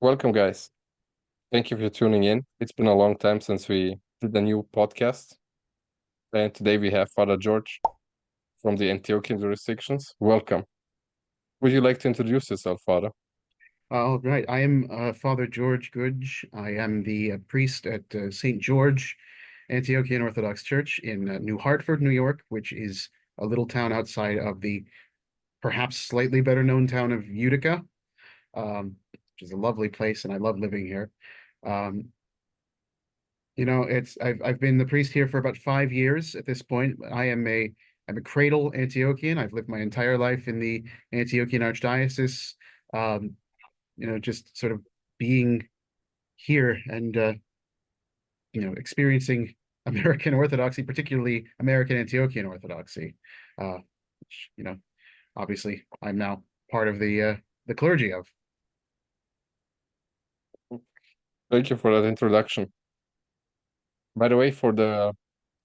Welcome, guys. Thank you for tuning in. It's been a long time since we did a new podcast. And today we have Father George from the Antiochian jurisdictions. Welcome. Would you like to introduce yourself, Father? All right. I am Father George Goodge. I am the priest at St. George Antiochian Orthodox Church in New Hartford, New York, which is a little town outside of the perhaps slightly better known town of Utica, which is a lovely place, and I love living here. Um, I've been the priest here for about 5 years at this point. I'm a cradle Antiochian. I've lived my entire life in the Antiochian Archdiocese. Um, just sort of being here and experiencing American Orthodoxy, particularly American Antiochian Orthodoxy, which obviously I'm now part of the clergy of. Thank you for that introduction. By the way, for the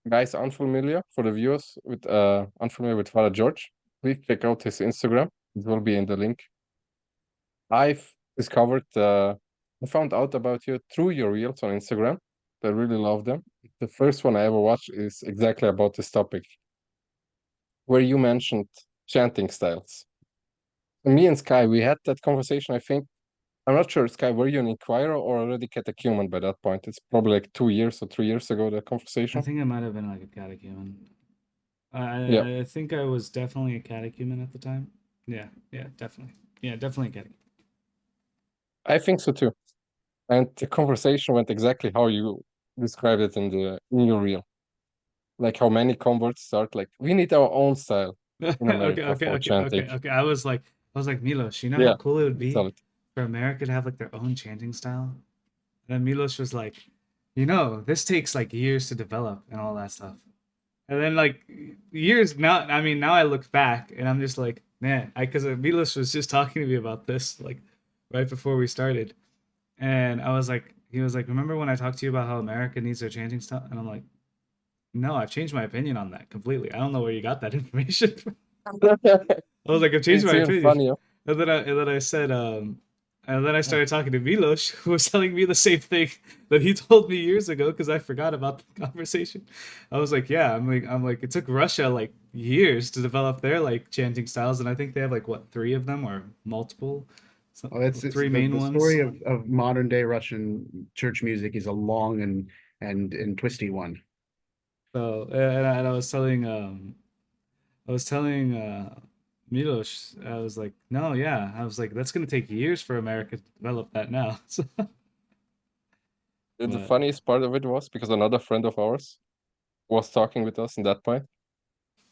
guys unfamiliar, for the viewers with unfamiliar with Father George, please check out his Instagram. It will be in the link. I've discovered, I found out about you through your reels on Instagram. I really love them. The first one I ever watched is exactly about this topic, where you mentioned chanting styles. And me and Sky, we had that conversation, I think. I'm not sure, Sky, were you an inquirer or already catechumen by that point? It's probably like 2 years or 3 years ago, the I conversation. think I might have been like a catechumen. Yeah, I think I was definitely a catechumen at the time. Yeah, definitely. Yeah, definitely a catechumen. I think so too. And the conversation went exactly how you described it in your reel. Like how many converts start like, we need our own style in Okay, America okay, for okay, chanting. okay, okay. I was like, Milos, you know how Yeah, cool it would that's be it. for America to have like their own chanting style? And then Milos was like, this takes like years to develop and all that stuff. And then like years now, I mean, now I look back and I'm just like, man, because Milos was just talking to me about this like right before we started, and he was like, remember when I talked to you about how America needs their chanting style? And I'm like, no, I've changed my opinion on that completely. I don't know where you got that information from. I was like, I've changed It's my even opinion. funnier. And then I said, and then I started talking to Milos, who was telling me the same thing that he told me years ago because I forgot about the conversation. I was like, yeah, I'm like, it took Russia like years to develop their like chanting styles, and I think they have like what, three of them or multiple, so, Well, it's three main the ones. story of modern day Russian church music is a long and twisty one. So and I was telling Milos, I was like, no, yeah, I was like, that's gonna take years for America to develop that now. So, The but funniest part of it was because another friend of ours was talking with us in that point.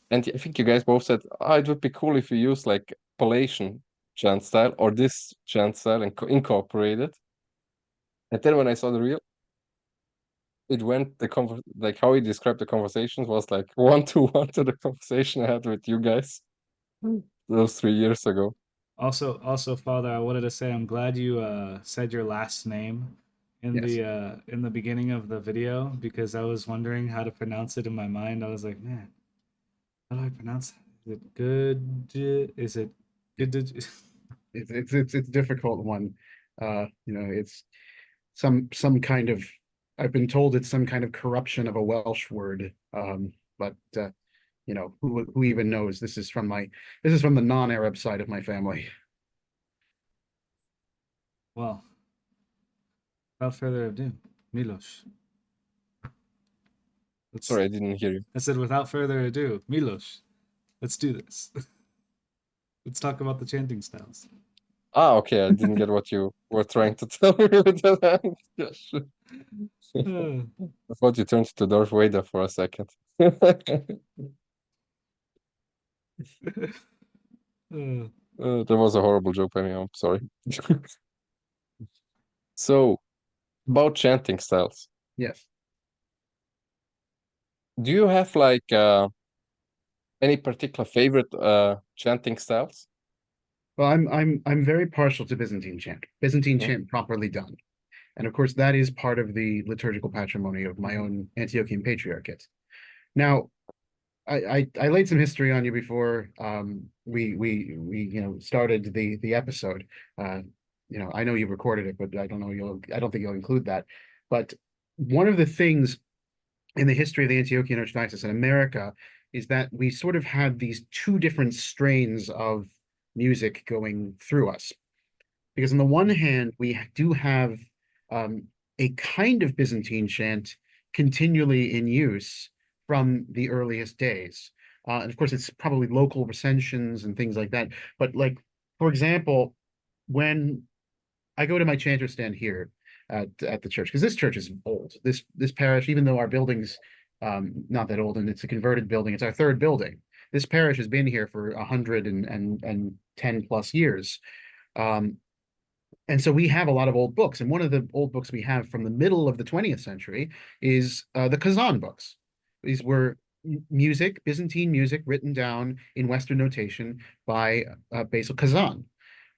And I think you guys both said, oh, it would be cool if you use like Palatian chant style or this chant style and incorporate it. And then when I saw the reel, it went like how he described the conversations was like 1-to-1 to the conversation I had with you guys those 3 years ago. also, Father, I wanted to say I'm glad you said your last name Yes. in the beginning of the video because I was wondering how to pronounce it in my mind. I was like, man, how do I pronounce that? Is it good? Is it good? It's a difficult one. It's some kind of, I've been told it's some kind of corruption of a Welsh word. But who even knows? This is from the non-Arab side of my family. Well, without further ado, Milos. Let's. Sorry, I didn't hear you. I said, without further ado, Milos. Let's do this. Let's talk about the chanting styles. Ah, okay, I didn't get what you were trying to tell me with that. Yeah, sure. Uh, I thought you turned to Darth Vader for a second. uh, That was a horrible joke by me. I'm sorry. So, about chanting styles, Yes. do you have like any particular favorite chanting styles? Well, I'm very partial to Byzantine chant. Byzantine Mhm. chant properly done. And of course, that is part of the liturgical patrimony of my own Antiochian Patriarchate. Now, I laid some history on you before we started the episode. I know you recorded it, but I don't know, I don't think you'll include that. But one of the things in the history of the Antiochian Archdiocese in America is that we sort of had these two different strains of music going through us. Because on the one hand, we do have a kind of Byzantine chant continually in use from the earliest days. And of course, it's probably local recensions and things like that. But like, for example, when I go to my chanter stand here at the church, because this church is old. This parish, even though our building's not that old and it's a converted building, it's our third building. This parish has been here for 110 plus years. And so we have a lot of old books. And one of the old books we have from the middle of the 20th century is the Kazan books. These were music, Byzantine music, written down in Western notation by Basil Kazan,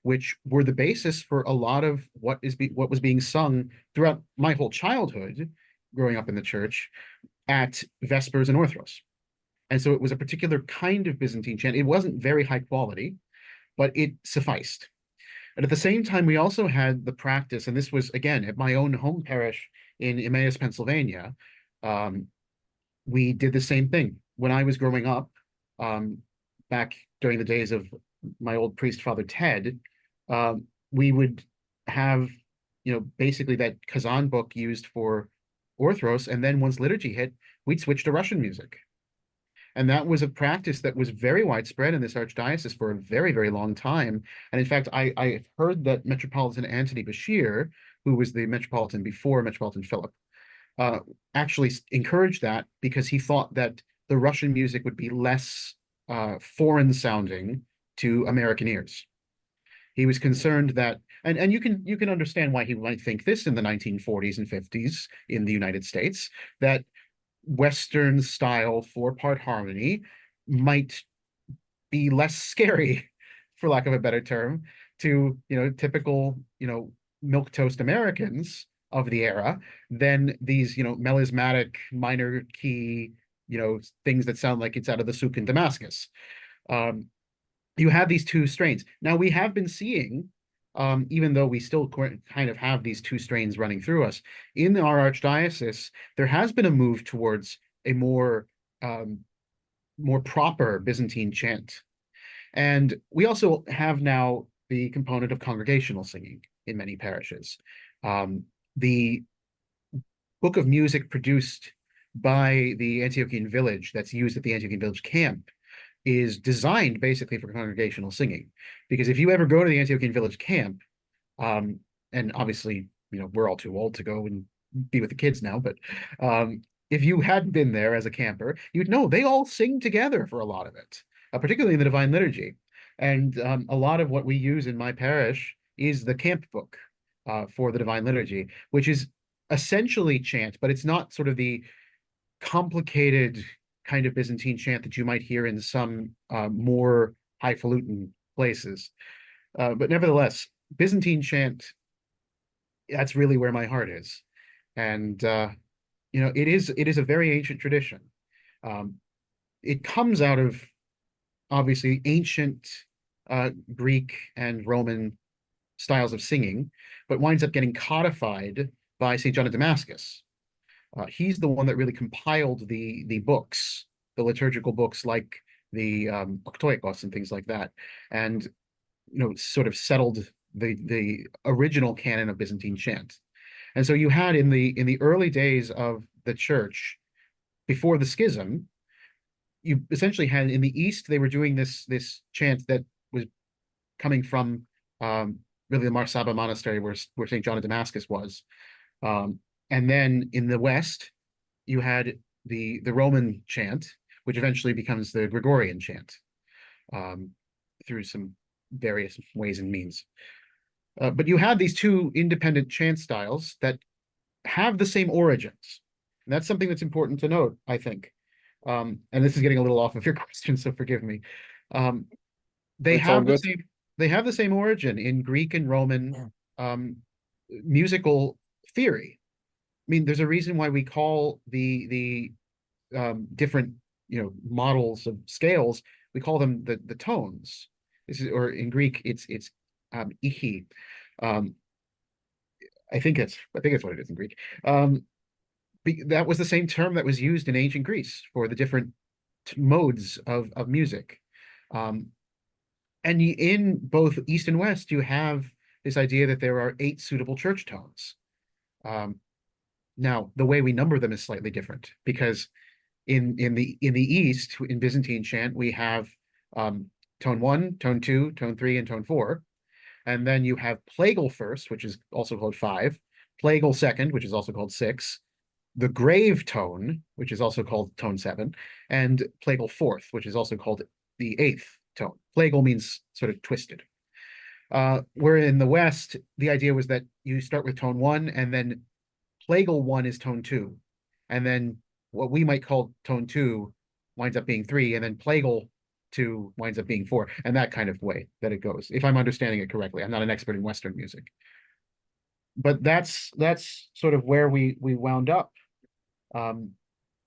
which were the basis for a lot of what was being sung throughout my whole childhood, growing up in the church, at Vespers and Orthros. And so it was a particular kind of Byzantine chant. It wasn't very high quality, but it sufficed. And at the same time, we also had the practice, and this was, again, at my own home parish in Emmaus, Pennsylvania. We did the same thing. When I was growing up, back during the days of my old priest, Father Ted, we would have, basically that Kazan book used for Orthros, and then once liturgy hit, we'd switch to Russian music. And that was a practice that was very widespread in this archdiocese for a very, very long time. And in fact, I heard that Metropolitan Anthony Bashir, who was the Metropolitan before Metropolitan Philip, actually encouraged that because he thought that the Russian music would be less foreign sounding to American ears. He was concerned that, and you can understand why he might think this in the 1940s and 50s in the United States, that Western style 4-part harmony might be less scary, for lack of a better term, to typical milquetoast Americans of the era than these melismatic minor key things that sound like it's out of the souk in Damascus. You have these two strains. Now we have been seeing, even though we still kind of have these two strains running through us, in our archdiocese, there has been a move towards a more proper Byzantine chant. And we also have now the component of congregational singing in many parishes. The book of music produced by the Antiochian village that's used at the Antiochian village camp is designed basically for congregational singing. Because if you ever go to the Antiochian village camp, and obviously, we're all too old to go and be with the kids now, but if you hadn't been there as a camper, you'd know they all sing together for a lot of it, particularly in the Divine Liturgy. And a lot of what we use in my parish is the camp book for the Divine Liturgy, which is essentially chant, but it's not sort of the complicated kind of Byzantine chant that you might hear in some more highfalutin places. But nevertheless, Byzantine chant, that's really where my heart is. And, it is a very ancient tradition. It comes out of, obviously, ancient Greek and Roman styles of singing, but winds up getting codified by St. John of Damascus. He's the one that really compiled the books, the liturgical books like the Octoikos and things like that, and sort of settled the original canon of Byzantine chant. And so you had in the early days of the church, before the schism, you essentially had in the East, they were doing this chant that was coming from really the Marsaba monastery where St. John of Damascus was. And then in the West, you had the Roman chant, which eventually becomes the Gregorian chant through some various ways and means. But you have these two independent chant styles that have the same origins. And that's something that's important to note, I think. And this is getting a little off of your question, so forgive me. They It's all have the good. same they have the same origin in Greek and Roman musical theory. I mean, there's a reason why we call the different models of scales, we call them the tones. This is, or in Greek, it's ichi. Um, I think it's what it is in Greek. That was the same term that was used in ancient Greece for the different modes of music. And in both East and West, you have this idea that there are 8 suitable church tones. Now, the way we number them is slightly different, because in the East, in Byzantine chant, we have tone 1, tone 2, tone 3, and tone 4. And then you have plagal first, which is also called 5, plagal second, which is also called 6, the grave tone, which is also called tone 7, and plagal fourth, which is also called the 8th tone. Plagal means sort of twisted. Where in the West, the idea was that you start with tone 1, and then plagal 1 is tone 2, and then what we might call tone 2 winds up being 3, and then plagal 2 winds up being 4, and that kind of way that it goes, if I'm understanding it correctly. I'm not an expert in Western music, but that's sort of where we wound up.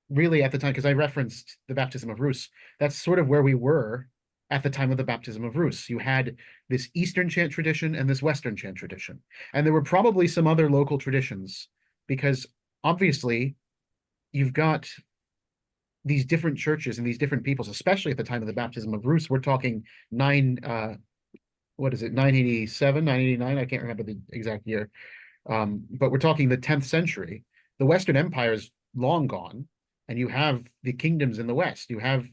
Really at the time, because I referenced the baptism of Rus, that's sort of where we were at the time of the baptism of Rus. You had this Eastern chant tradition and this Western chant tradition, and there were probably some other local traditions, because obviously you've got these different churches and these different peoples, especially at the time of the baptism of Rus. We're talking 987, 989, I can't remember the exact year, but we're talking the 10th century. The Western Empire is long gone, and you have the kingdoms in the West. You have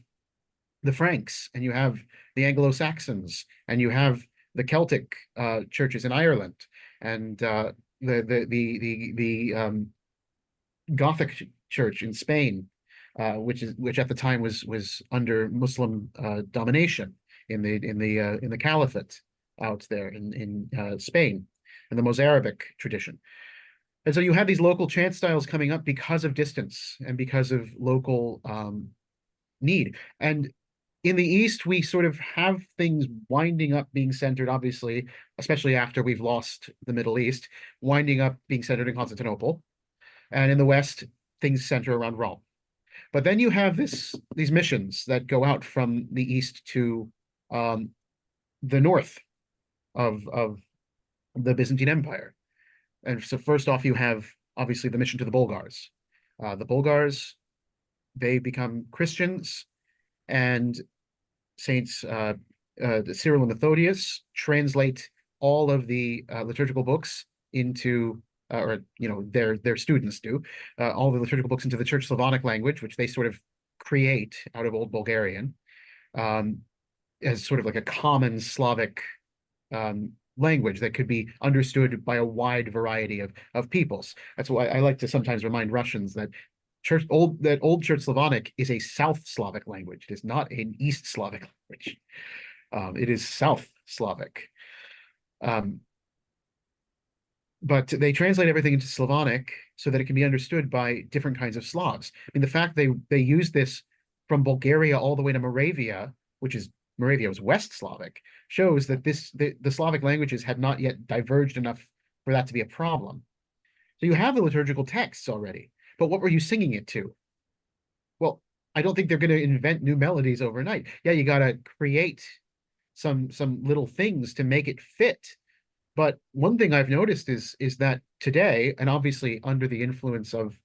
the Franks, and you have the Anglo-Saxons, and you have the Celtic churches in Ireland, and the Gothic church in Spain, which at the time was under Muslim domination in the Caliphate out there in Spain, and the Mozarabic tradition. And so you have these local chant styles coming up because of distance and because of local need. And in the East, we sort of have things winding up being centered, obviously, especially after we've lost the Middle East, winding up being centered in Constantinople. And in the West, things center around Rome. But then you have these missions that go out from the East to the north of the Byzantine Empire. And so first off, you have obviously the mission to the Bulgars. The Bulgars, they become Christians, and Saints Cyril and Methodius translate all of the liturgical books into, or their students do, all the liturgical books into the Church Slavonic language, which they sort of create out of Old Bulgarian, as sort of like a common Slavic language that could be understood by a wide variety of peoples. That's why I like to sometimes remind Russians that Old Church Slavonic is a South Slavic language. It is not an East Slavic language. It is South Slavic. But they translate everything into Slavonic so that it can be understood by different kinds of Slavs. I mean, the fact they use this from Bulgaria all the way to Moravia, Moravia was West Slavic, shows that the Slavic languages had not yet diverged enough for that to be a problem. So you have the liturgical texts already, but what were you singing it to? Well, I don't think they're going to invent new melodies overnight. Yeah, you got to create some little things to make it fit. But one thing I've noticed is that today, and obviously under the influence of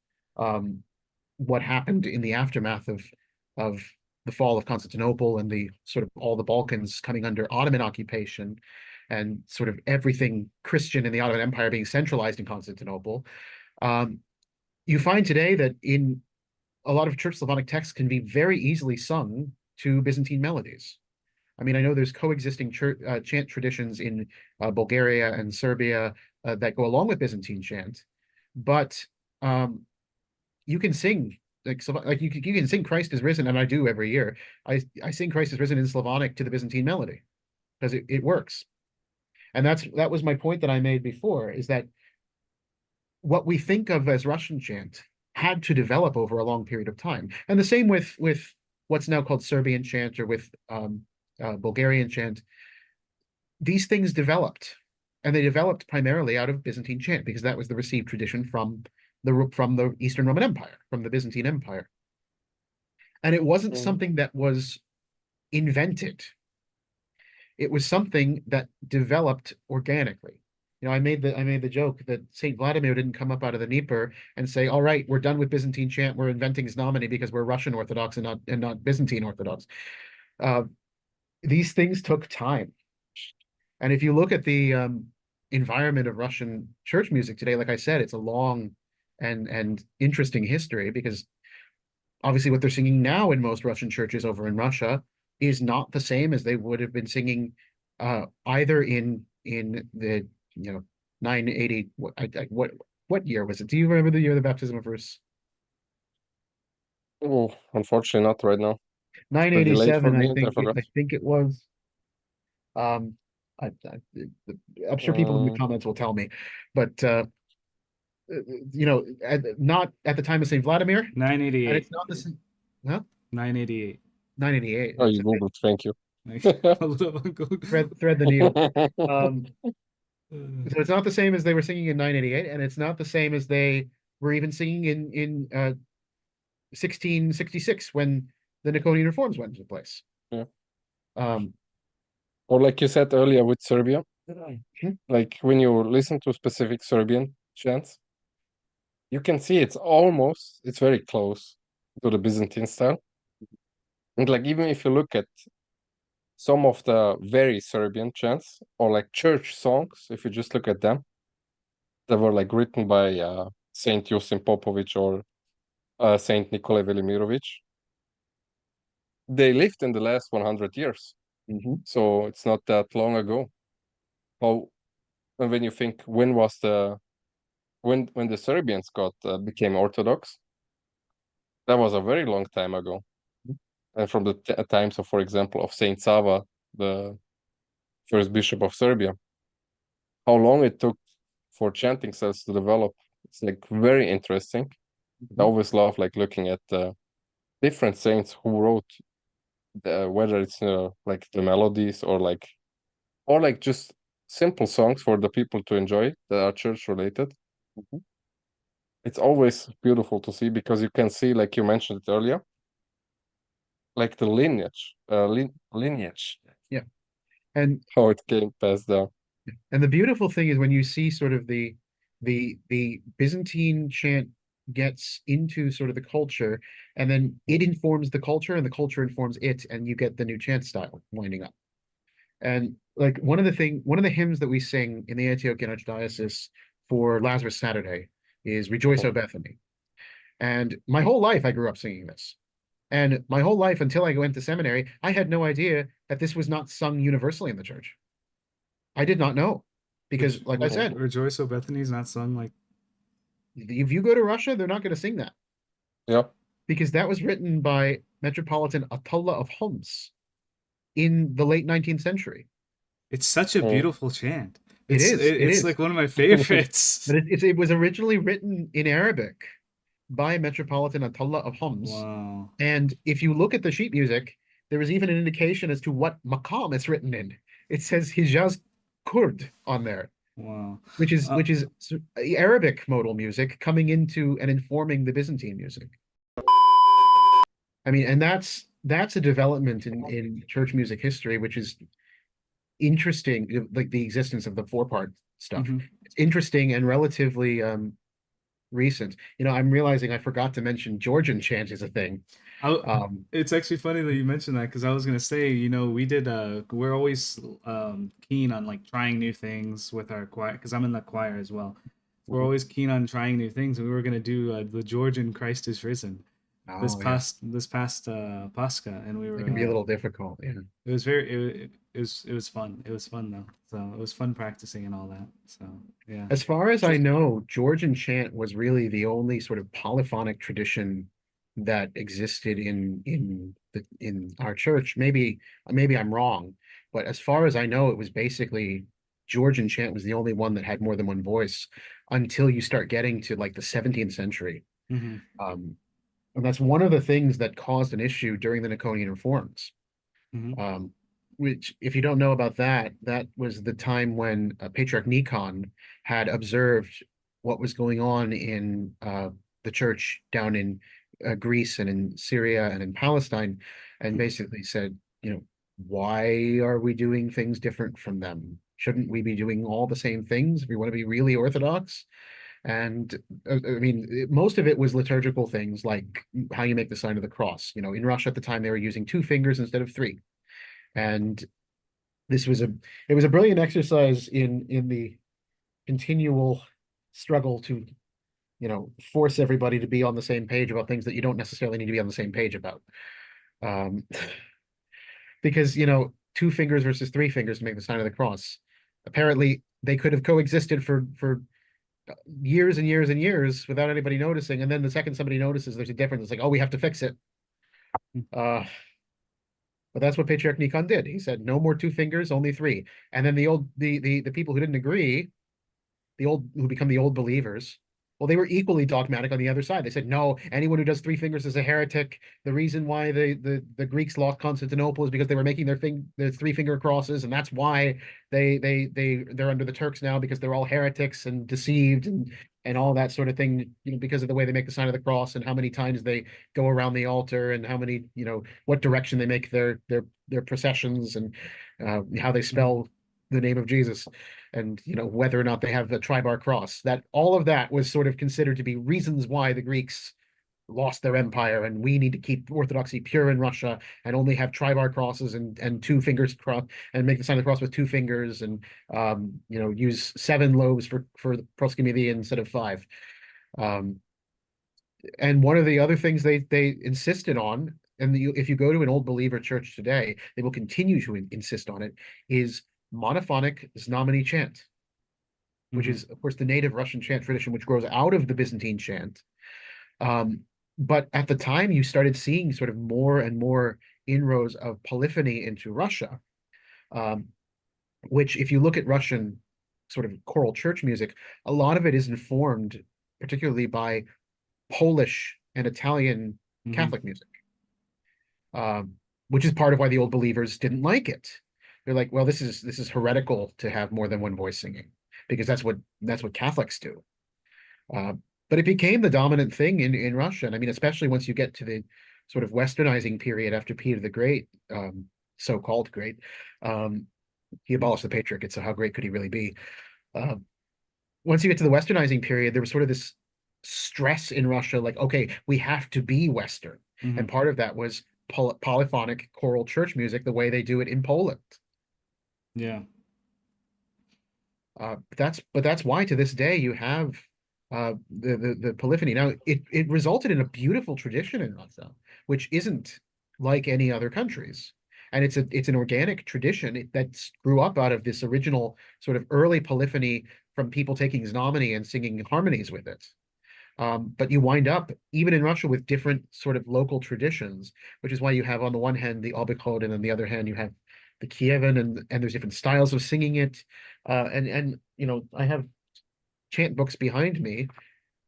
what happened in the aftermath of the fall of Constantinople and the sort of all the Balkans coming under Ottoman occupation, and sort of everything Christian in the Ottoman Empire being centralized in Constantinople, you find today that in a lot of Church Slavonic texts can be very easily sung to Byzantine melodies. I mean, I know there's coexisting chant traditions in Bulgaria and Serbia that go along with Byzantine chant, but you can sing you can sing Christ is risen, and I do every year. I sing Christ is risen in Slavonic to the Byzantine melody because it works. And that was my point that I made before, is that what we think of as Russian chant had to develop over a long period of time. And the same with what's now called Serbian chant, or with Bulgarian chant. These things developed, and they developed primarily out of Byzantine chant, because that was the received tradition from the Eastern Roman Empire, from the Byzantine Empire. And it wasn't something that was invented. It was something that developed organically. You know, I made the joke that Saint Vladimir didn't come up out of the Dnieper and say, "All right, we're done with Byzantine chant. We're inventing Znameni because we're Russian Orthodox and not Byzantine Orthodox." Uh, these things took time, and if you look at the environment of Russian church music today, like I said, it's a long and interesting history, because obviously what they're singing now in most Russian churches over in Russia is not the same as they would have been singing either in the 980 what year was it? Do you remember the year of the baptism of verse? Oh, unfortunately not right now. It's pretty late for 987, me, and I forgot. I think it was. I'm sure people in the Uh, comments will tell me, but not at the time of Saint Vladimir, and 988. it's not the same. Huh? 988. 988. oh, That's you okay. Googled, thank you. Hold up, Uncle. Thread the needle. So it's not the same as they were singing in 988, and it's not the same as they were even singing in 1666 when the Niconian reforms went into place. Yeah. Um, Or like you said earlier with Serbia, like when you listen to specific Serbian chants, you can see it's very close to the Byzantine style. And like even if you look at some of the very Serbian chants or like church songs, if you just look at them, that were like written by Saint Josip Popovic or Saint Nikolai Velimirovic, they lived in the last 100 years. So it's not that long ago. How, and when you think when the Serbians became Orthodox, that was a very long time ago. And from the times of, for example, of Saint Sava, the first bishop of Serbia, how long it took for chanting styles to develop, it's like very interesting. I always love like looking at different saints who wrote whether it's like the melodies or like just simple songs for the people to enjoy that are church related. It's always beautiful to see, because you can see, like you mentioned it earlier, like the lineage, Yeah. And how it came passed down. the beautiful thing is when you see sort of the Byzantine chant gets into sort of the culture, and then it informs the culture and the culture informs it, and you get the new chant style winding up. And like one of the hymns that we sing in the Antiochian Archdiocese for Lazarus Saturday is Rejoice, O Bethany. And my whole life I grew up singing this. And my whole life until I went to seminary, I had no idea that this was not sung universally in the church. I did not know, because like I said, Rejoice, O Bethany is not sung like. if you go to Russia, they're not going to sing that. Yeah. Because that was written by Metropolitan Attila of Homs in the late 19th century. It's such a beautiful chant. It It's is like one of my favorites. But it was originally written in Arabic by Metropolitan Attila of Homs. Wow. And if you look at the sheet music, there is even an indication as to what maqam it's written in. It says Hijaz Kurd on there. Wow. Which is Arabic modal music coming into and informing the Byzantine music. I mean, and that's a development in church music history, which is interesting, like the existence of the 4-part stuff. It's interesting and relatively recent. I'm realizing I forgot to mention Georgian chant is a thing. It's actually funny that you mentioned that, because I was gonna say, we're always keen on like trying new things with our choir, because I'm in the choir as well. We're always keen on trying new things, and we were gonna do the Georgian Christ is Risen this past Pascha, and we were. It can be a little difficult. Yeah. It was it was fun. It was fun though. So it was fun practicing and all that. So yeah. As far as I know, Georgian chant was really the only sort of polyphonic tradition that existed in our church. Maybe I'm wrong, but as far as I know, it was basically Georgian chant was the only one that had more than one voice until you start getting to like the 17th century. And that's one of the things that caused an issue during the Niconian reforms. Which, if you don't know about that, that was the time when Patriarch Nikon had observed what was going on in the church down in Greece and in Syria and in Palestine, and basically said, why are we doing things different from them? Shouldn't we be doing all the same things if we want to be really Orthodox? And I mean, most of it was liturgical things like how you make the sign of the cross. You know, in Russia at the time, they were using 2 fingers instead of 3. And this was it was a brilliant exercise in the continual struggle to, you know, force everybody to be on the same page about things that you don't necessarily need to be on the same page about. Um, because, you know, 2 fingers versus 3 fingers to make the sign of the cross. Apparently, they could have coexisted for years and years and years without anybody noticing. And then the second somebody notices there's a difference, it's like, oh, we have to fix it. But that's what Patriarch Nikon did. He said, no more 2 fingers, only 3. And then the people who didn't agree, who become the old believers, well, they were equally dogmatic on the other side. They said, no, anyone who does 3 fingers is a heretic. The reason why the Greeks lost Constantinople is because they were making their 3-finger crosses, and that's why they're under the Turks now, because they're all heretics and deceived and all that sort of thing, you know, because of the way they make the sign of the cross and how many times they go around the altar and how many, you know, what direction they make their processions, and how they spell the name of Jesus, and, you know, whether or not they have the tribar cross. That all of that was sort of considered to be reasons why the Greeks lost their empire, and we need to keep Orthodoxy pure in Russia and only have tribar crosses and 2 fingers cross, and make the sign of the cross with 2 fingers, and you know, use 7 loaves for the proskymity instead of 5. And one of the other things they insisted on, and if you go to an old believer church today, they will continue to insist on it, is monophonic Znameni chant, which is, of course, the native Russian chant tradition, which grows out of the Byzantine chant. But at the time, you started seeing sort of more and more inroads of polyphony into Russia, which, if you look at Russian sort of choral church music, a lot of it is informed particularly by Polish and Italian Catholic music, which is part of why the old believers didn't like it. They're like, well, this is heretical to have more than one voice singing, because that's what Catholics do. But it became the dominant thing in Russia. And I mean, especially once you get to the sort of westernizing period after Peter the Great, so-called great. He abolished the patriarchate, so how great could he really be? Once you get to the westernizing period, there was sort of this stress in Russia, like, okay, we have to be Western. And part of that was polyphonic choral church music, the way they do it in Poland. Yeah. But that's why to this day you have the polyphony. Now it resulted in a beautiful tradition in Russia, which isn't like any other countries. And it's an organic tradition that grew up out of this original sort of early polyphony from people taking Znameni and singing harmonies with it. But you wind up, even in Russia, with different sort of local traditions, which is why you have, on the one hand, the obichod, and on the other hand, you have the Kievan, and there's different styles of singing it. And you know, I have chant books behind me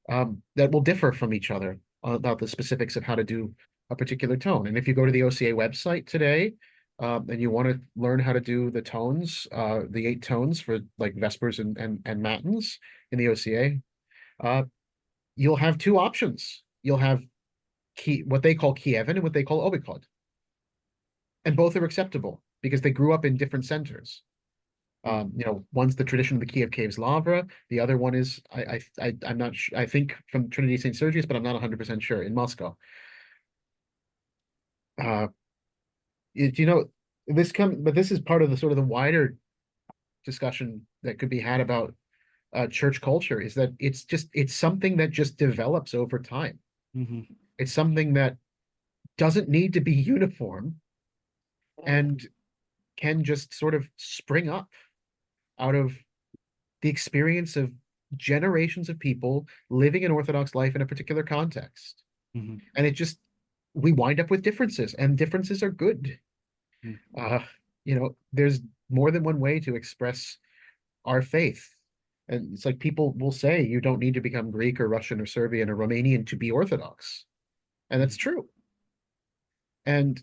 that will differ from each other about the specifics of how to do a particular tone. And if you go to the OCA website today, and you want to learn how to do the tones, the 8 tones for like Vespers and Matins in the OCA, you'll have 2 options. You'll have what they call Kievan and what they call obichod. And both are acceptable because they grew up in different centers. You know, one's the tradition of the Kiev Caves Lavra. The other one is, I'm not sure, I think from Trinity St. Sergius, but I'm not 100% sure, in Moscow. You know, but this is part of the sort of the wider discussion that could be had about church culture, is that it's something that just develops over time. It's something that doesn't need to be uniform and can just sort of spring up out of the experience of generations of people living an Orthodox life in a particular context. And we wind up with differences, and differences are good. You know, there's more than one way to express our faith. And it's like, people will say you don't need to become Greek or Russian or Serbian or Romanian to be Orthodox. And that's true. And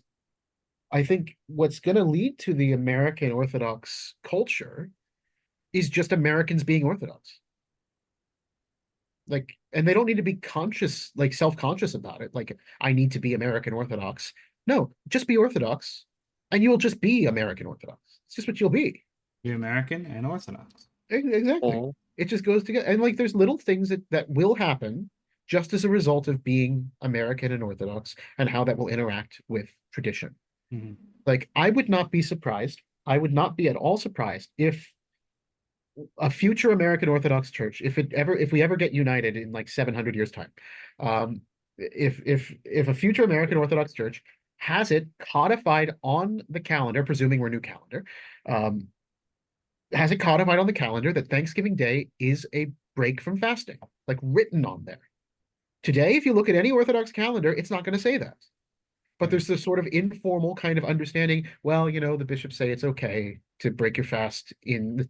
I think what's going to lead to the American Orthodox culture is just Americans being Orthodox. Like, and they don't need to be conscious, like self-conscious about it. Like, I need to be American Orthodox. No, just be Orthodox and you'll just be American Orthodox. It's just what you'll be. You're American and Orthodox. Exactly. Mhm. It just goes together. And like there's little things that will happen just as a result of being American and Orthodox and how that will interact with tradition. Mhm. Like I would not be surprised. I would not be at all surprised if a future American Orthodox Church, if we ever get united in like 700 years time, if a future American Orthodox Church has it codified on the calendar, presuming we're new calendar, um, has it codified on the calendar that Thanksgiving Day is a break from fasting, like written on there. Today, if you look at any Orthodox calendar, it's not going to say that. But there's this sort of informal kind of understanding, well, the bishops say it's okay to break your fast in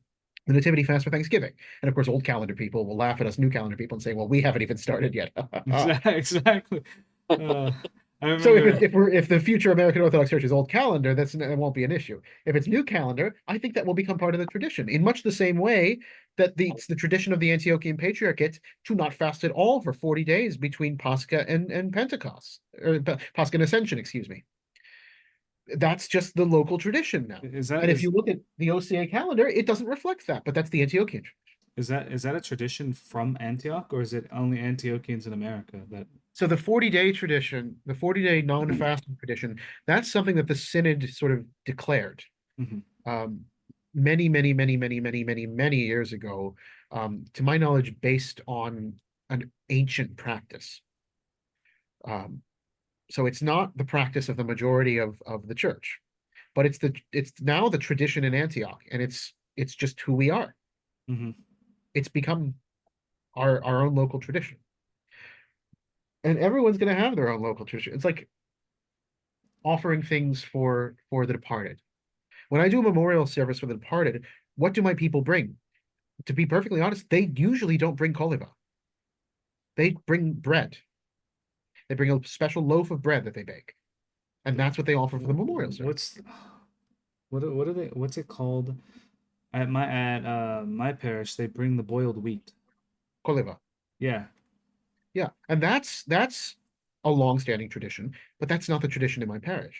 the nativity fast for Thanksgiving. And of course, old calendar people will laugh at us new calendar people and say, well, we haven't even started yet. Exactly. I So remember. if the future American Orthodox Church is old calendar, that won't be an issue. If it's new calendar, I think that will become part of the tradition in much the same way that it's the tradition of the Antiochian Patriarchate to not fast at all for 40 days between Pascha and Pentecost, or Pascha and Ascension, excuse me. That's just the local tradition now. And if you look at the OCA calendar, it doesn't reflect that, but that's the Antiochian tradition. Is that a tradition from Antioch, or is it only Antiochians in America that? So the 40-day tradition, the 40-day non-fasting tradition, that's something that the synod sort of declared many, many, many, many, many, many, many years ago, to my knowledge, based on an ancient practice. So it's not the practice of the majority of the church, but it's now the tradition in Antioch, and it's just who we are. It's become our own local tradition. And everyone's going to have their own local tradition. It's like offering things for the departed. When I do a memorial service for the departed, what do my people bring? To be perfectly honest, they usually don't bring koliva. They bring bread. They bring a special loaf of bread that they bake, and that's what they offer for the memorial service. What are they? What's it called? At my parish, they bring the boiled wheat. Koliva. Yeah. Yeah, and that's a long-standing tradition, but that's not the tradition in my parish.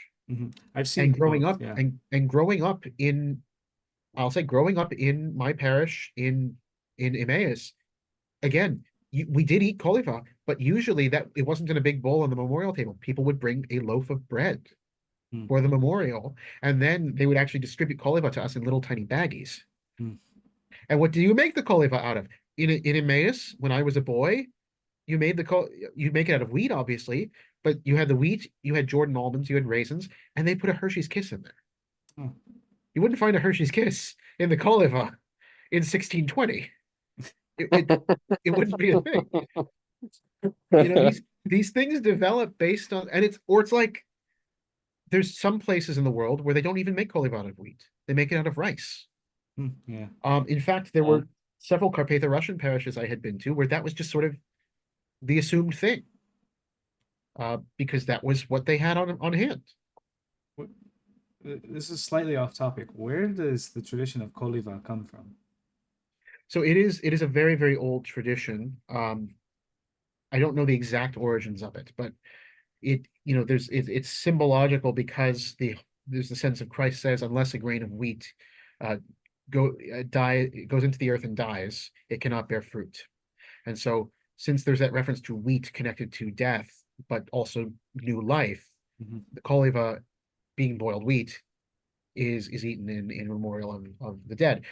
I've seen And growing both, up, yeah. and growing up in, I'll say, growing up in my parish in Emmaus, again, we did eat koliva, but usually that it wasn't in a big bowl on the memorial table. People would bring a loaf of bread for the memorial, and then they would actually distribute koliva to us in little tiny baggies. And what do you make the koliva out of? In Emmaus, when I was a boy, you make it out of wheat, obviously, but you had the wheat, you had Jordan almonds, you had raisins, and they put a Hershey's Kiss in there. You wouldn't find a Hershey's Kiss in the koliva in 1620. It wouldn't be a thing. These things develop based on, and it's like there's some places in the world where they don't even make koliva out of wheat. They make it out of rice. Yeah. In fact, there were several Carpatho-Russian parishes I had been to where that was just sort of the assumed thing, because that was what they had on hand. This is slightly off topic. Where does the tradition of koliva come from? So it is a very, very old tradition. I don't know the exact origins of it, but it's symbological because there's the sense of Christ says, unless a grain of wheat goes into the earth and dies, it cannot bear fruit. And so since there's that reference to wheat connected to death, but also new life, the koliva, being boiled wheat, is eaten in memorial of the dead.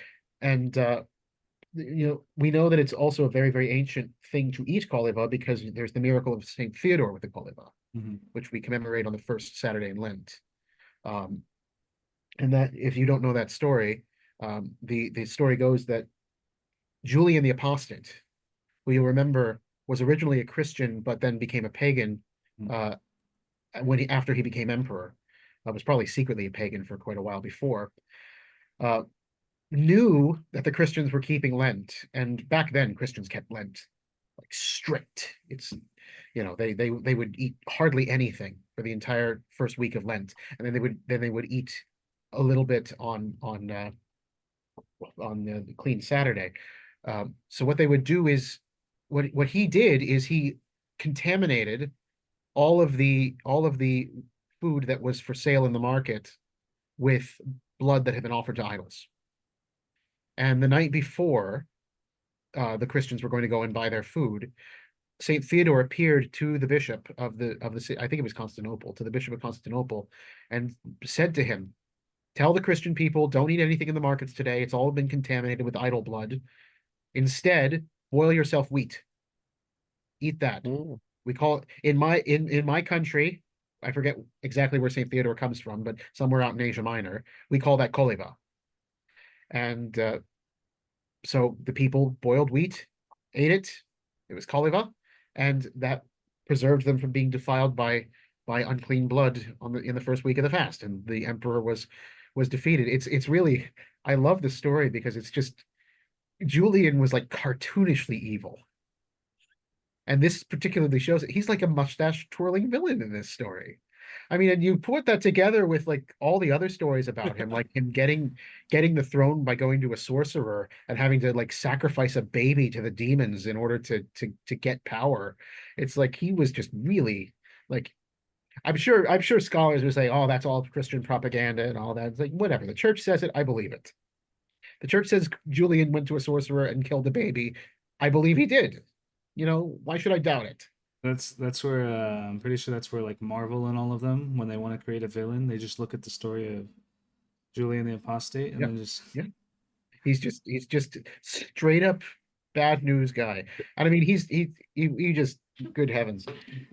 And we know that it's also a very, very ancient thing to eat koliva because there's the miracle of Saint Theodore with the koliva, which we commemorate on the first Saturday in Lent. And that, if you don't know that story, the story goes that Julian the Apostate, who you'll remember was originally a Christian but then became a pagan after he became emperor, was probably secretly a pagan for quite a while before, knew that the Christians were keeping Lent, and back then Christians kept Lent like strict. It's they would eat hardly anything for the entire first week of Lent, and then they would eat a little bit on the clean Saturday. So what they would do is what he did is he contaminated all of the food that was for sale in the market with blood that had been offered to idols. And the night before, the Christians were going to go and buy their food, Saint Theodore appeared to the bishop of the I think it was Constantinople, to the bishop of Constantinople, and said to him, "Tell the Christian people, don't eat anything in the markets today. It's all been contaminated with idol blood. Instead, boil yourself wheat. Eat that." We call it in my country, I forget exactly where Saint Theodore comes from, but somewhere out in Asia Minor, we call that koliva. And so the people boiled wheat, ate it. It was koliva, and that preserved them from being defiled by unclean blood in the first week of the fast. And the emperor was defeated. It's really, I love this story because it's just, Julian was like cartoonishly evil. And this particularly shows it. He's like a mustache twirling villain in this story. I mean, and you put that together with like all the other stories about him, like him getting the throne by going to a sorcerer and having to like sacrifice a baby to the demons in order to get power. It's like he was just really like, I'm sure scholars would say, oh, that's all Christian propaganda and all that. It's like, whatever. The church says it, I believe it. The church says Julian went to a sorcerer and killed a baby. I believe he did. You know, why should I doubt it? That's where I'm pretty sure that's where like Marvel and all of them, when they want to create a villain, they just look at the story of Julian the Apostate and then just he's just straight up bad news guy. And I mean, he just, good heavens,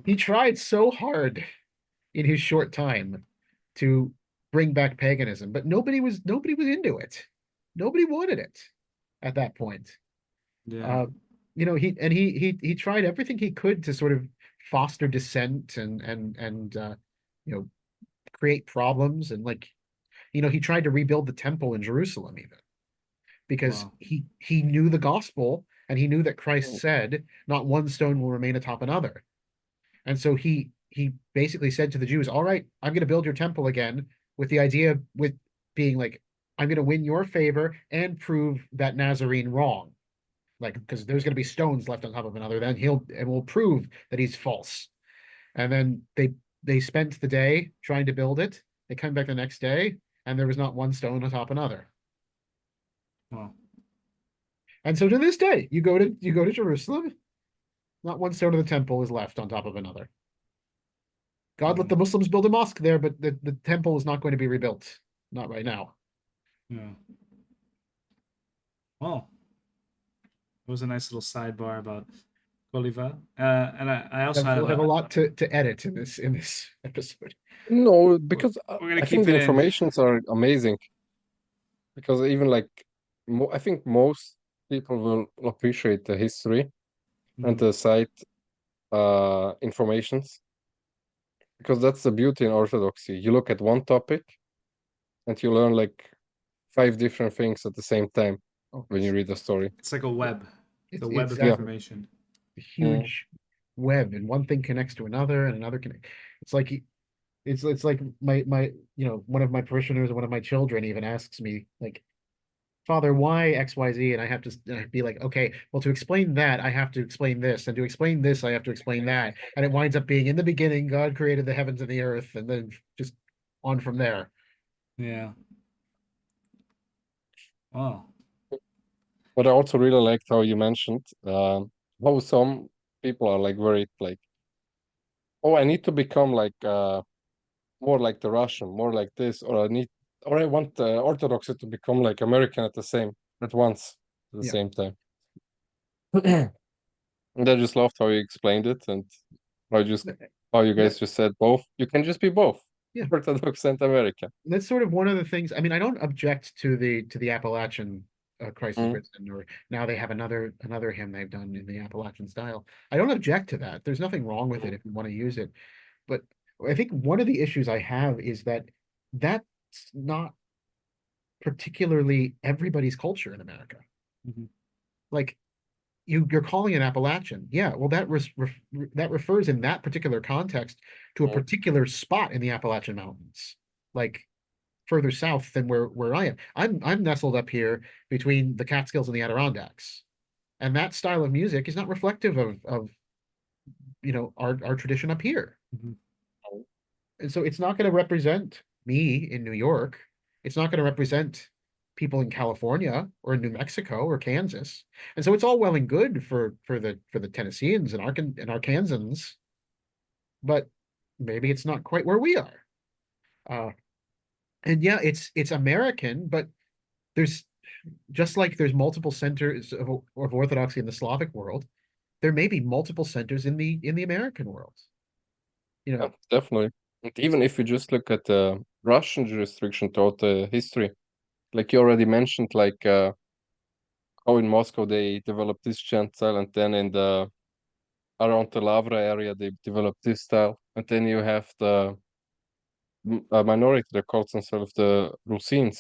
he tried so hard in his short time to bring back paganism, but nobody was into it. Nobody wanted it at that point. Yeah. You know, he tried everything he could to sort of foster dissent and you know, create problems, and like, you know, he tried to rebuild the temple in Jerusalem even, because he knew the gospel, and he knew that Christ said, "Not one stone will remain atop another." And so he basically said to the Jews, "All right, I'm going to build your temple again," with the idea, with being like, "I'm going to win your favor and prove that Nazarene wrong." Like, because there's going to be stones left on top of another, then we'll prove that he's false. And then they spent the day trying to build it. They come back the next day, and there was not one stone on top of another. Wow. And so to this day, you go to Jerusalem, not one stone of the temple is left on top of another. God let the Muslims build a mosque there, but the temple is not going to be rebuilt. Not right now. Yeah. Well, it was a nice little sidebar about Koliva. And I also We'll have a lot to edit in this episode. No, because we're gonna I keep think the it in. informations are amazing. Because even like, I think most people will appreciate the history and the site informations, because that's the beauty in Orthodoxy. You look at one topic and you learn like 5 different things at the same time when you read the story. It's like a web. It's a web of yeah, information. a huge web, and one thing connects to another, and another connect. It's like my you know, one of my parishioners, one of my children even asks me like, "Father, why XYZ?" And I have to be like, okay, well, to explain that, I have to explain this, and to explain this, I have to explain that. And it winds up being, in the beginning, God created the heavens and the earth, and then just on from there. Yeah. Oh. But I also really liked how you mentioned how some people are like very like, oh, I need to become like more like the Russian, more like this, or I want Orthodoxy to become like American at once at the same time. And I just loved how you explained it, and how you guys just said both. You can just be both, Orthodox and American. That's sort of one of the things. I mean, I don't object to the Appalachian Christ is Risen, or now they have another hymn they've done in the Appalachian style. I don't object to that. There's nothing wrong with it if you want to use it. But I think one of the issues I have is that that's not particularly everybody's culture in America. Like, you're calling it Appalachian. Yeah, well, that refers in that particular context to a particular spot in the Appalachian Mountains, like further south than where I am. I'm nestled up here between the Catskills and the Adirondacks, and that style of music is not reflective of you know, our tradition up here. And so it's not going to represent me in New York. It's not going to represent people in California or in New Mexico or Kansas. And so it's all well and good for the Tennesseans and Arkansans, but maybe it's not quite where we are. And yeah, it's American, but there's just like there's multiple centers of Orthodoxy in the Slavic world, there may be multiple centers in the American world. You Yeah, know, definitely. And even if you just look at the Russian jurisdiction throughout the history, like you already mentioned, like how in Moscow they developed this chant style, and then in the around the Lavra area they developed this style, and then you have the minority that calls themselves the Rusins,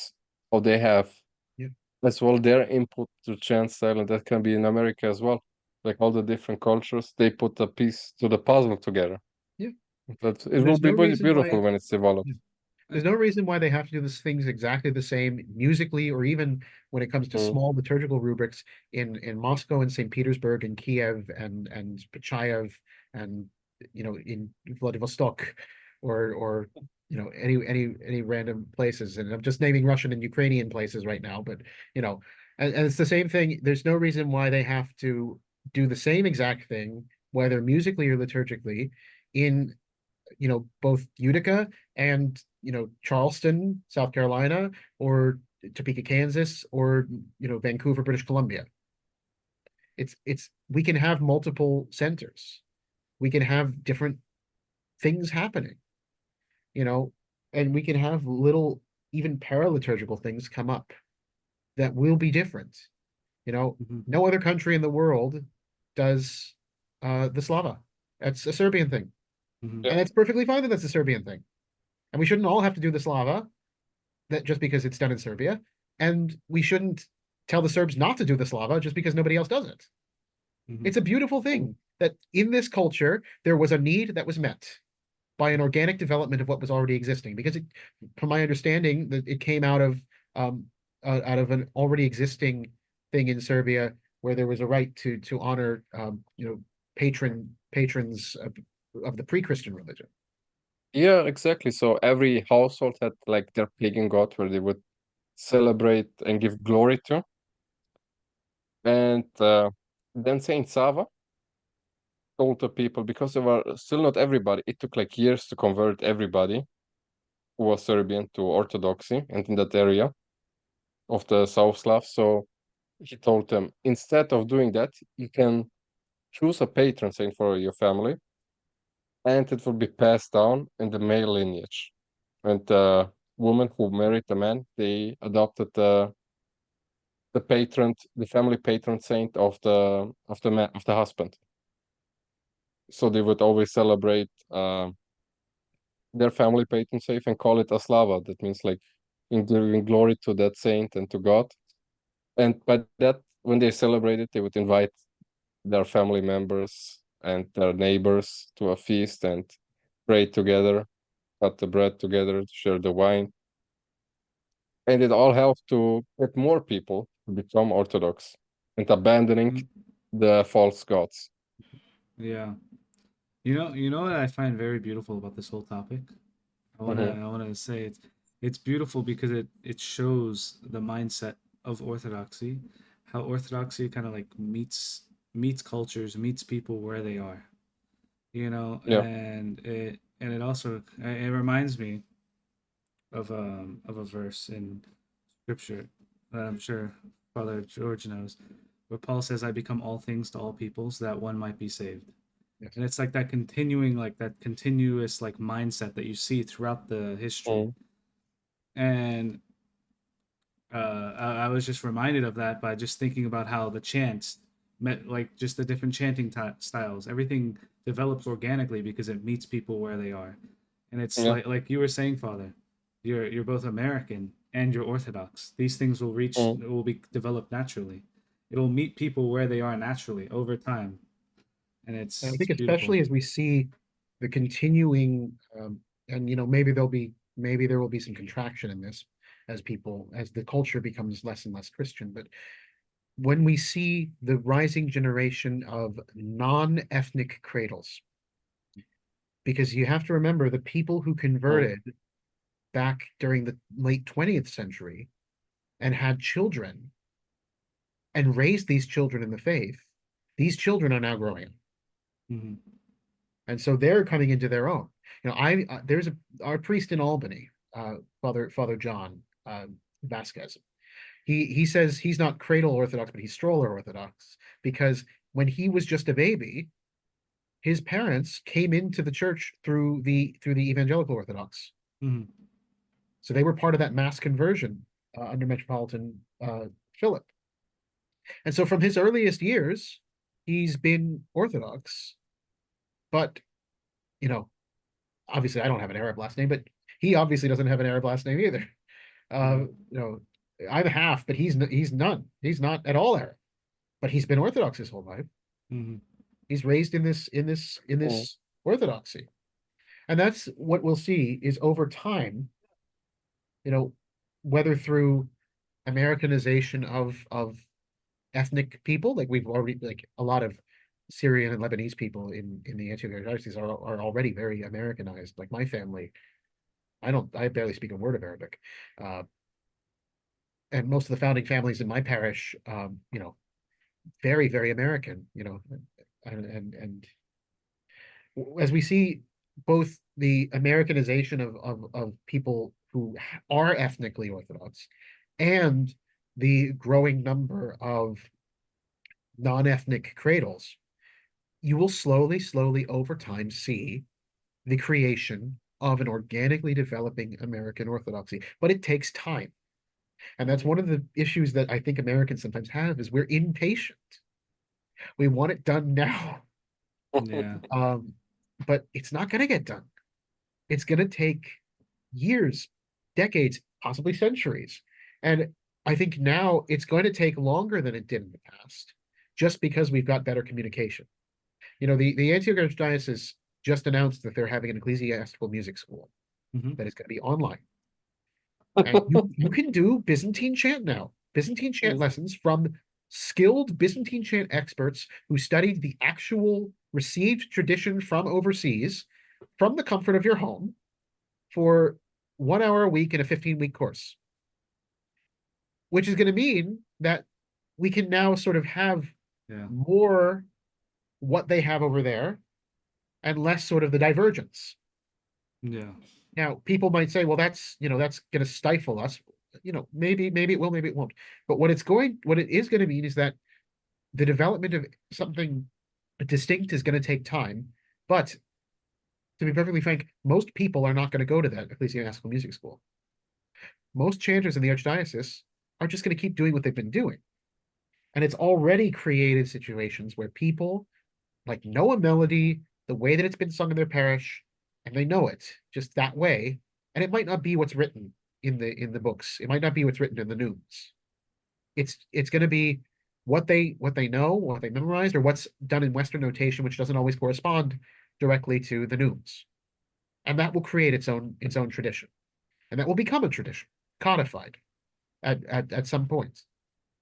how they have Yeah. as well their input to chant style, and that can be in America as well. Like all the different cultures, they put a piece to the puzzle together. Yeah. But it And will there's be no reason beautiful why when it's developed. there's no reason why they have to do these things exactly the same musically, or even when it comes to Mm. small liturgical rubrics in Moscow and St. Petersburg and Kiev and Pachayev and in Vladivostok or any random places. And I'm just naming Russian and Ukrainian places right now, but and it's the same thing. There's no reason why they have to do the same exact thing, whether musically or liturgically, in both Utica and Charleston, South Carolina, or Topeka, Kansas, or Vancouver, British Columbia. It's we can have multiple centers. We can have different things happening, and we can have little even paraliturgical things come up that will be different. No other country in the world does the Slava. That's a Serbian thing. Mhm. And it's perfectly fine that that's a Serbian thing. And we shouldn't all have to do the Slava that just because it's done in Serbia. And we shouldn't tell the Serbs not to do the Slava just because nobody else does it. Mhm. It's a beautiful thing that in this culture, there was a need that was met by an organic development of what was already existing. Because from my understanding, that it came out of an already existing thing in Serbia where there was a right to honor patrons of the pre-Christian religion. Yeah, exactly. So every household had like their pagan god where they would celebrate and give glory to. And then Saint Sava told the people, because they were still not everybody, it took like years to convert everybody who was Serbian to Orthodoxy and in that area of the South Slavs. So he told them, instead of doing that, you can choose a patron saint for your family, and it will be passed down in the male lineage. And the woman who married the man, they adopted the family patron saint of the man, of the husband. So they would always celebrate their family patron saint and call it a slava. That means like in giving glory to that saint and to God. And by that, when they celebrated, they would invite their family members and their neighbors to a feast and pray together, cut the bread together, share the wine. And it all helped to get more people to become Orthodox and abandoning the false gods. Yeah. You know what I find very beautiful about this whole topic? Mhm. I wanna say it's beautiful because it shows the mindset of Orthodoxy, how Orthodoxy kind of like meets cultures, meets people where they are. Yeah. And it also it reminds me of a verse in scripture that I'm sure Father George knows, where Paul says, "I become all things to all people, so that one might be saved." Yes. And it's like that continuing, like that continuous, like mindset that you see throughout the history. Mm. And I was just reminded of that by just thinking about how the chants met, like just the different chanting styles. Everything develops organically because it meets people where they are, and it's Yeah. like you were saying, Father, you're both American and you're Orthodox. These things Mm. will be developed naturally. It'll meet people where they are naturally over time, and And I it's think beautiful. especially as we see the continuing, and maybe there will be some contraction in this as the culture becomes less and less Christian. But when we see the rising generation of non-ethnic cradles, because you have to remember the people who Mm. converted back during the late 20th century and had children and raised these children in the faith, these children are now growing up. Mm-hmm. And so they're coming into their own. You know, there's our priest in Albany, Father John Vasquez. He says he's not cradle Orthodox, but he's stroller Orthodox, because when he was just a baby, his parents came into the church through the evangelical Orthodox. Mm-hmm. So they were part of that mass conversion under Metropolitan Philip. And so from his earliest years, he's been Orthodox. But, you know, obviously I don't have an Arab last name, but he obviously doesn't have an Arab last name either. You know, I'm half, but he's none. He's not at all Arab, but he's been Orthodox his whole life. Mm-hmm. He's raised in this orthodoxy. And that's what we'll see is over time, you know, whether through Americanization of ethnic people, like we've already, like a lot of Syrian and Lebanese people in the Antioch diocese are already very Americanized. Like my family, I barely speak a word of Arabic. And most of the founding families in my parish, you know, very, very American, you know, and as we see both the Americanization of people who are ethnically Orthodox and the growing number of non-ethnic cradles, you will slowly over time see the creation of an organically developing American Orthodoxy. But it takes time. And that's one of the issues that I think Americans sometimes have is we're impatient. We want it done now. Yeah. But it's not going to get done. It's going to take years, decades, possibly centuries. And I think now it's going to take longer than it did in the past, just because we've got better communication. You know, the Antioch Archdiocese just announced that they're having an ecclesiastical music school Mm-hmm. that is going to be online. And you can do Byzantine chant now, Byzantine chant lessons from skilled Byzantine chant experts who studied the actual received tradition from overseas, from the comfort of your home, for 1 hour a week in a 15-week course. Which is going to mean that we can now sort of have more what they have over there and less sort of the divergence. Yeah. Now, people might say, well, that's, you know, that's going to stifle us. You know, maybe it will, maybe it won't. But what it is going to mean is that the development of something distinct is going to take time. But to be perfectly frank, most people are not going to go to that ecclesiastical music school. Most chanters in the archdiocese are just going to keep doing what they've been doing. And it's already created situations where people like know a melody the way that it's been sung in their parish, and they know it just that way. And it might not be what's written in the books. It might not be what's written in the neumes. It's going to be what they know, what they memorized, or what's done in Western notation, which doesn't always correspond directly to the neumes. And that will create its own tradition. And that will become a tradition, codified at some point.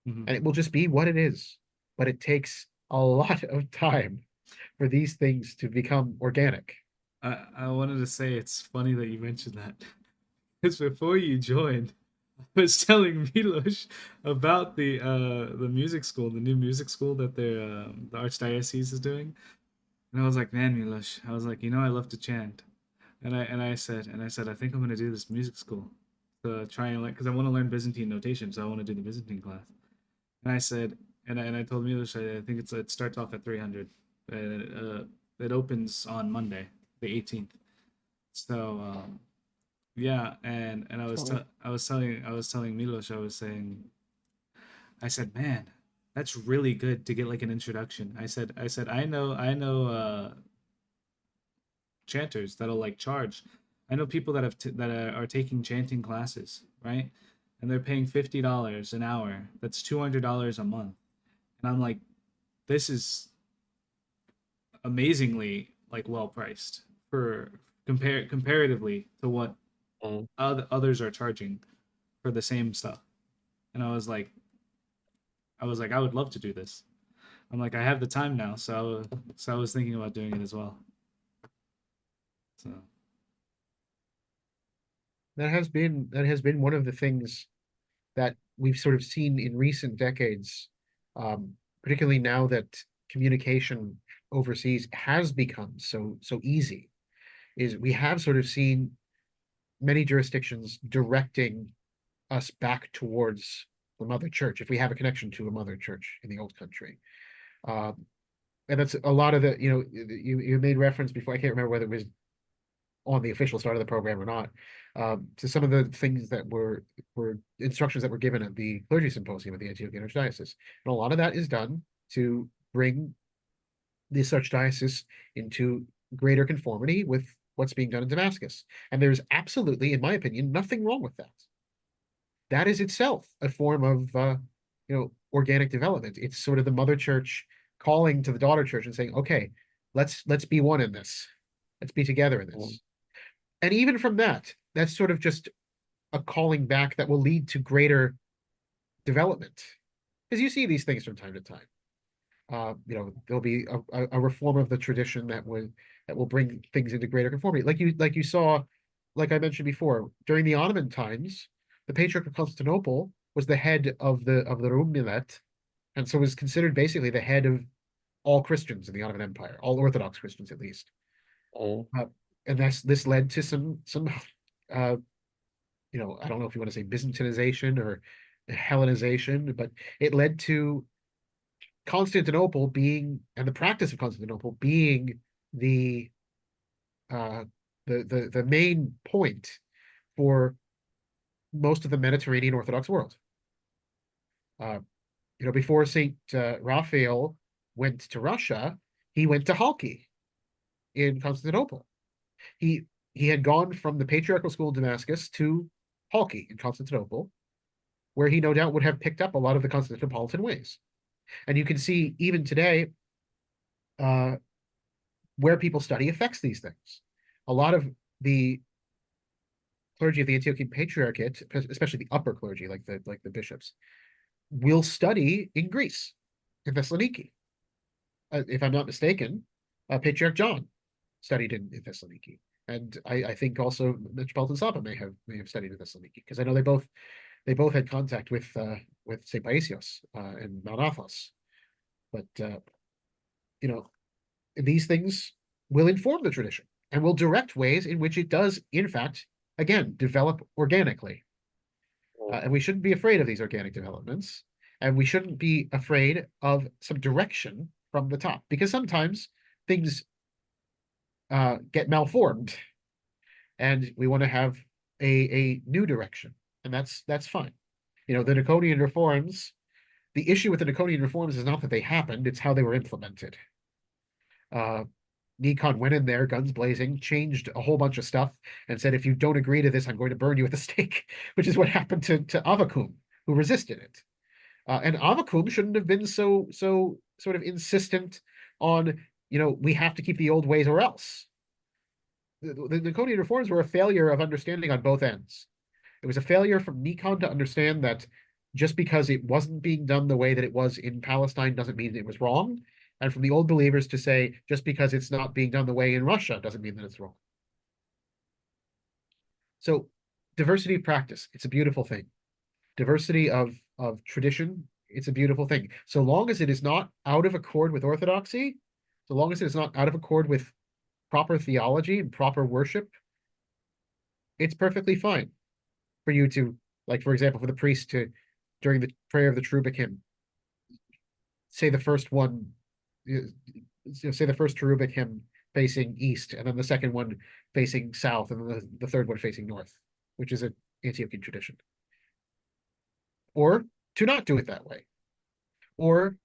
Mm-hmm. And it will just be what it is. But it takes a lot of time for these things to become organic. I wanted to say it's funny that you mentioned that, because before you joined, I was telling Milos about the music school, the new music school that the archdiocese is doing, and I was like, man, Milos, I was like, you know, I love to chant, and I said, I think I'm gonna do this music school to try and, like, because I want to learn Byzantine notation, so I want to do the Byzantine class, and I said, and I told Milos, I think it starts off at 300, and it opens on Monday, the 18th. So yeah, and I was telling Milos, I said, man, that's really good to get like an introduction. I said I know chanters that'll like charge. I know people that are taking chanting classes, right? And they're paying $50 an hour. That's $200 a month. And I'm like, this is amazingly like well priced for comparatively to what others are charging for the same stuff. And I was like, I would love to do this. I'm like, I have the time now, so I was thinking about doing it as well. So That has been one of the things that we've sort of seen in recent decades, particularly now that communication overseas has become so easy, is we have sort of seen many jurisdictions directing us back towards the mother church if we have a connection to a mother church in the old country. And that's a lot of the, you made reference before, I can't remember whether it was on the official start of the program or not, to some of the things that were instructions that were given at the clergy symposium at the Antiochian Archdiocese. And a lot of that is done to bring this archdiocese into greater conformity with what's being done in Damascus. And there's absolutely, in my opinion, nothing wrong with that. That is itself a form of, organic development. It's sort of the mother church calling to the daughter church and saying, okay, let's be one in this. Let's be together in this. And even from that, that's sort of just a calling back that will lead to greater development. Because you see these things from time to time. There'll be a reform of the tradition that will bring things into greater conformity. Like you saw, like I mentioned before, during the Ottoman times, the Patriarch of Constantinople was the head of the Rum Millet, and so was considered basically the head of all Christians in the Ottoman Empire, all Orthodox Christians at least. And this led to some I don't know if you want to say Byzantinization or Hellenization, but it led to Constantinople being, and the practice of Constantinople being the main point for most of the Mediterranean Orthodox world. Before Saint Raphael went to Russia, he went to Halki in Constantinople. He had gone from the Patriarchal School of Damascus to Halki in Constantinople, where he no doubt would have picked up a lot of the Constantinopolitan ways. And you can see even today, where people study affects these things. A lot of the clergy of the Antiochian Patriarchate, especially the upper clergy, like the bishops, will study in Greece, in Thessaloniki. If I'm not mistaken, Patriarch John studied in Thessaloniki, and I think also Metropolitan Saba may have studied in Thessaloniki, because I know they both had contact with St. Paisios and Mount Athos. But these things will inform the tradition and will direct ways in which it does, in fact, again, develop organically. And we shouldn't be afraid of these organic developments, and we shouldn't be afraid of some direction from the top, because sometimes things get malformed, and we want to have a new direction, and that's fine. The Niconian reforms, the issue with the Niconian reforms is not that they happened, it's how they were implemented. Nikon went in there, guns blazing, changed a whole bunch of stuff, and said, if you don't agree to this, I'm going to burn you at the stake, which is what happened to Avvakum, who resisted it. And Avvakum shouldn't have been so sort of insistent on, we have to keep the old ways or else. The Niconian reforms were a failure of understanding on both ends. It was a failure from Nikon to understand that just because it wasn't being done the way that it was in Palestine doesn't mean it was wrong. And from the old believers to say, just because it's not being done the way in Russia doesn't mean that it's wrong. So diversity of practice, it's a beautiful thing. Diversity of tradition, it's a beautiful thing. So long as it is not out of accord with orthodoxy, so long as it is not out of accord with proper theology and proper worship, it's perfectly fine for you to, like, for example, for the priest to, during the prayer of the Cherubic hymn, say the first one, say the first cherubic hymn facing east, and then the second one facing south, and then the third one facing north, which is an Antiochian tradition. Or to not do it that way. Or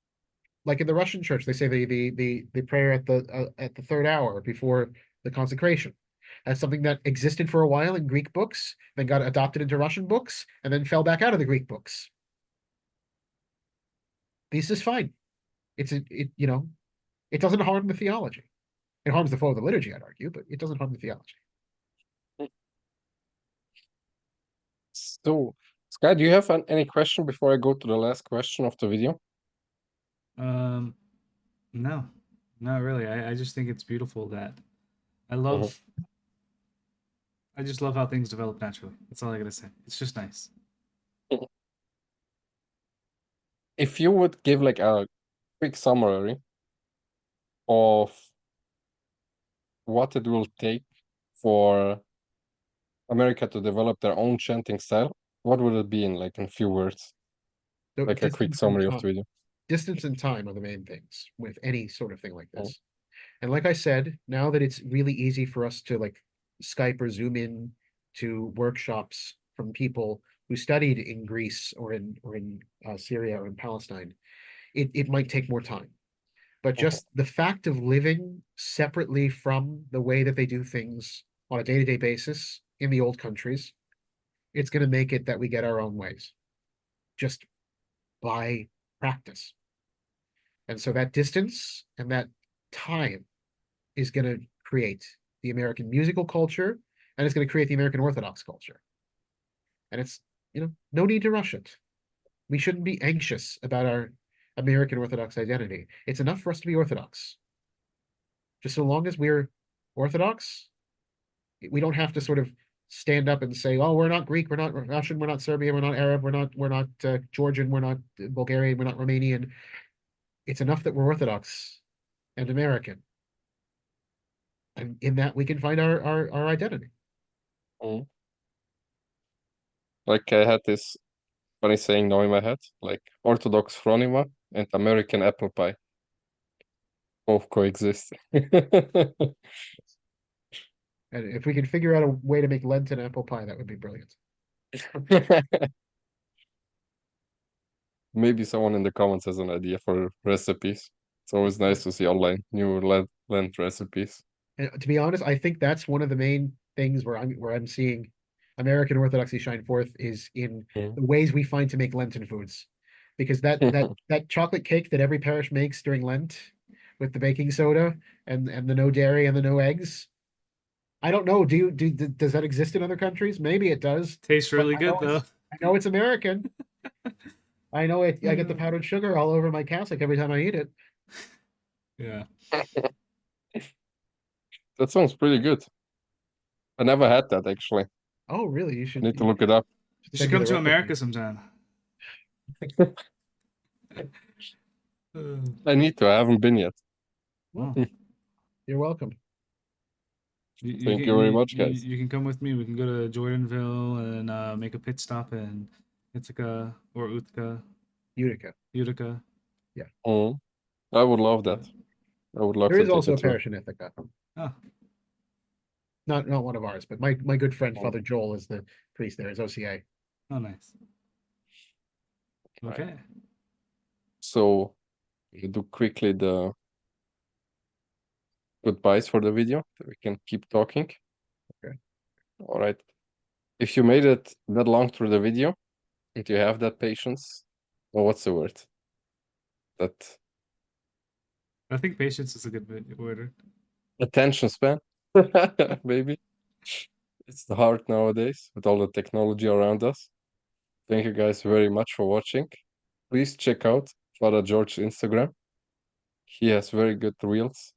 like in the Russian church, they say the prayer at the third hour before the consecration. That's something that existed for a while in Greek books, then got adopted into Russian books, and then fell back out of the Greek books. This is fine. It doesn't harm the theology. It harms the flow of the liturgy, I'd argue, but it doesn't harm the theology. So, Sky, do you have any question before I go to the last question of the video? No, not really. I just think it's beautiful that I love I just love how things develop naturally. That's all I gotta say. It's just nice. If you would give like a quick summary of what it will take for America to develop their own chanting style, what would it be in like in few words? So Like a quick distance and summary of time- the video. Distance and time are the main things with any sort of thing like Mm. this. And like I said, now that it's really easy for us to like Skype or Zoom in to workshops from people who studied in Greece or in Syria or in Palestine, it might take more time. But just the fact of living separately from the way that they do things on a day-to-day basis in the old countries, it's going to make it that we get our own ways just by practice. And so that distance and that time is going to create the American musical culture, and it's going to create the American Orthodox culture. And it's, no need to rush it. We shouldn't be anxious about our American Orthodox identity. It's enough for us to be Orthodox. Just so long as we're Orthodox, we don't have to sort of stand up and say, "Oh, we're not Greek, we're not Russian, we're not Serbian, we're not Arab, we're not Georgian, we're not Bulgarian, we're not Romanian." It's enough that we're Orthodox and American, and in that we can find our identity. Mm. Like I had this funny saying now in my head, like Orthodox Phronima and American apple pie both coexist. And if we could figure out a way to make Lenten apple pie, that would be brilliant. Maybe someone in the comments has an idea for recipes. It's always nice to see online new Lent recipes. And to be honest, I think that's one of the main things where I'm seeing American Orthodoxy shine forth is in Mm. the ways we find to make Lenten foods. Because that chocolate cake that every parish makes during Lent with the baking soda and the no dairy and the no eggs. I don't know. Does that exist in other countries? Maybe it does. Tastes really I good know though. I know it's American. I know it. I get the powdered sugar all over my cassock every time I eat it. Yeah. That sounds pretty good. I never had that actually. Oh, really? You I should need to look it up. You send should me come the to recipe. America sometime. I need to. I haven't been yet. Wow. You're welcome. Thank you very much, guys. You can come with me. We can go to Jordanville and make a pit stop in Ithaca or Utica. Utica. Mm. I would love that. I would love There to is take also a a tour. parish in Ithaca. Oh, Not one of ours, but my good friend Oh. Father Joel is the priest there. Is OCA. oh, nice. Right. Okay. So we do quickly the goodbyes for the video. So we can keep talking. Okay. All right. If you made it that long through the video, if you have that patience, well, what's the word? That I think patience is a good word. attention span, maybe. It's hard nowadays with all the technology around us. Thank you guys very much for watching. Please check out Father George's Instagram. He has very good reels.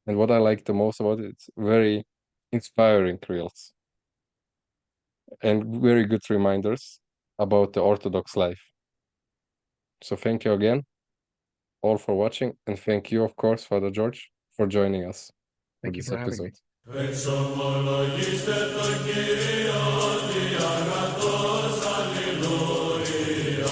And what I like the most about it, it's very inspiring reels. And very good reminders about the Orthodox life. So thank you again all for watching. And thank you, of course, Father George, for joining us for Thank you this for having me. episode.